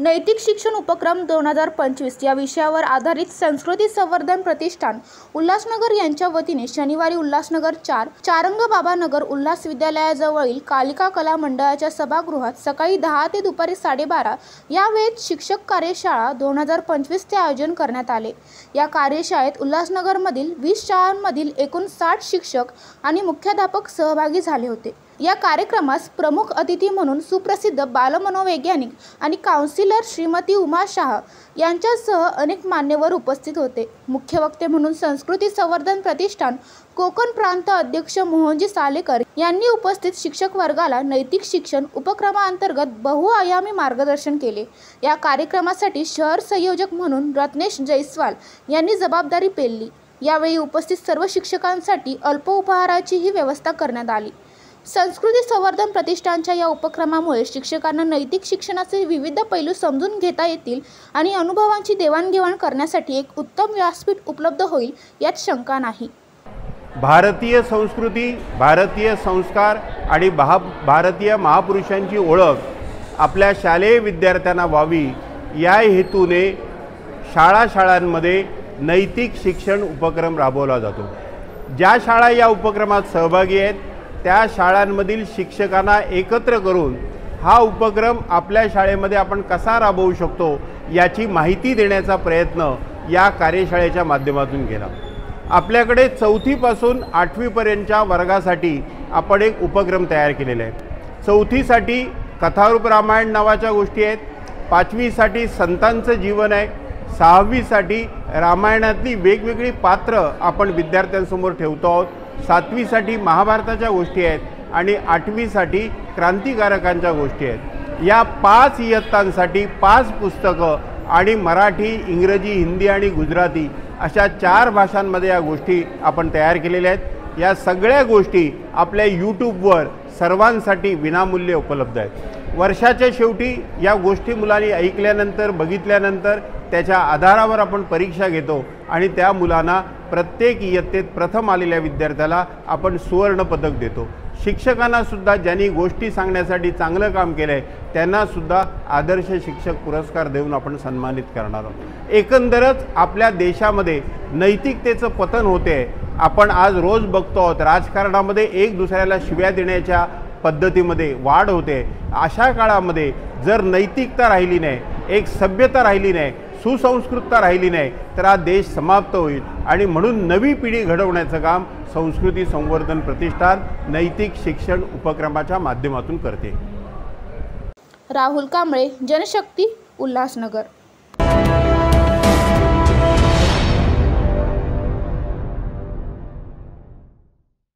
नैतिक शिक्षण उपक्रम 2025 या विषयावर आधारित संस्कृती संवर्धन प्रतिष्ठान उल्हासनगर यांच्या वतीने शनिवारी उल्हासनगर 4 चारंगबाबा नगर उल्हास विद्यालयाजवळील कालिका कला मंडळाच्या सभागृहात सकाळी 10 ते दुपारी 12:30 या वेळेत शिक्षक कार्यशाळा 2025 चे आयोजन करण्यात आले। या कार्यशाळेत उल्हासनगरमधील 20 शाळांमधील एकूण 60 शिक्षक आणि मुख्याध्यापक सहभागी झाले होते। या कार्यक्रमास प्रमुख अतिथी म्हणून सुप्रसिद्ध बालमनोवैज्ञानिक आणि काउन्सिलर श्रीमती उमा शाह यांच्यासह अनेक मान्यवर उपस्थित होते। मुख्य वक्ते म्हणून संस्कृती संवर्धन प्रतिष्ठान कोकण प्रांत अध्यक्ष मोहनजी सालेकर यांनी उपस्थित शिक्षक वर्गाला नैतिक शिक्षण उपक्रमांतर्गत बहुआयामी मार्गदर्शन केले। या कार्यक्रमासाठी शहर संयोजक म्हणून रत्नेश जयस्वाल यांनी जबाबदारी पेलली। यावेळी उपस्थित सर्व शिक्षकांसाठी अल्प उपहाराचीही व्यवस्था करण्यात आली। संस्कृती संवर्धन प्रतिष्ठानच्या या उपक्रमामुळे शिक्षकांना नैतिक शिक्षणाचे विविध पैलू समजून घेता येतील आणि अनुभवांची देवाणघेवाण करण्यासाठी एक उत्तम व्यासपीठ उपलब्ध होईल यात शंका नाही। भारतीय संस्कृती, भारतीय संस्कार आणि भारतीय महापुरुषांची ओळख आपल्या शालेय विद्यार्थ्यांना व्हावी या हेतूने शाळांमध्ये नैतिक शिक्षण उपक्रम राबवला जातो। ज्या शाळा या उपक्रमात सहभागी आहेत त्या शाळांमधील शिक्षकांना एकत्र करून हा उपक्रम आपल्या शाळेमध्ये आपण कसा राबवू शकतो याची माहिती देण्याचा प्रयत्न या कार्यशाळेच्या माध्यमातून केला। आपल्याकडे 4थी पासून 8वी पर्यंतच्या वर्गासाठी आपण एक उपक्रम तयार केलेला आहे। 4थी साठी कथारूप रामायण नावाच्या गोष्टी आहेत, 5वी साठी संतांचं जीवन आहे, 6वी साठी रामायणातली वेगवेगळी पात्र आपण विद्यार्थ्यांसमोर ठेवतो आहोत, 7वी साठी महाभारताच्या गोष्टी आहेत आणि 8वी साठी क्रांतिकारकांच्या गोष्टी आहेत। या 5 इयत्तांसाठी 5 पुस्तकं आणि मराठी, इंग्रजी, हिंदी आणि गुजराती अशा 4 भाषांमध्ये या गोष्टी आपण तयार केलेल्या आहेत। या सगळ्या गोष्टी आपल्या यूट्यूबवर सर्वांसाठी विनामूल्य उपलब्ध आहेत। वर्षाच्या शेवटी या गोष्टी मुलांनी ऐकल्यानंतर, बघितल्यानंतर त्याच्या आधारावर आपण परीक्षा घेतो आणि त्या मुलांना प्रत्येक इयत्तेत प्रथम आलेल्या विद्यार्थ्याला आपण सुवर्ण पदक देतो। शिक्षकांना सुद्धा ज्यांनी गोष्टी सांगण्यासाठी चांगलं काम केलं आहे त्यांना सुद्धा आदर्श शिक्षक पुरस्कार देऊन आपण सन्मानित करणार आहोत। एकंदरच आपल्या देशामध्ये नैतिकतेचं पतन होते। आपण आज रोज बघतो आहोत राजकारणामध्ये एक दुसऱ्याला शिव्या देण्याच्या पद्धतीमध्ये वाढ होते। अशा काळामध्ये जर नैतिकता राहिली नाही, एक सभ्यता राहिली नाही, सुसंस्कृतता राहिली नाही तर हा देश समाप्त होईल आणि म्हणून नवी पिढी घडवण्याचं काम संस्कृती संवर्धन प्रतिष्ठान नैतिक शिक्षण उपक्रमाच्या माध्यमातून करते। राहुल कांबळे, जनशक्ती, उल्हासनगर।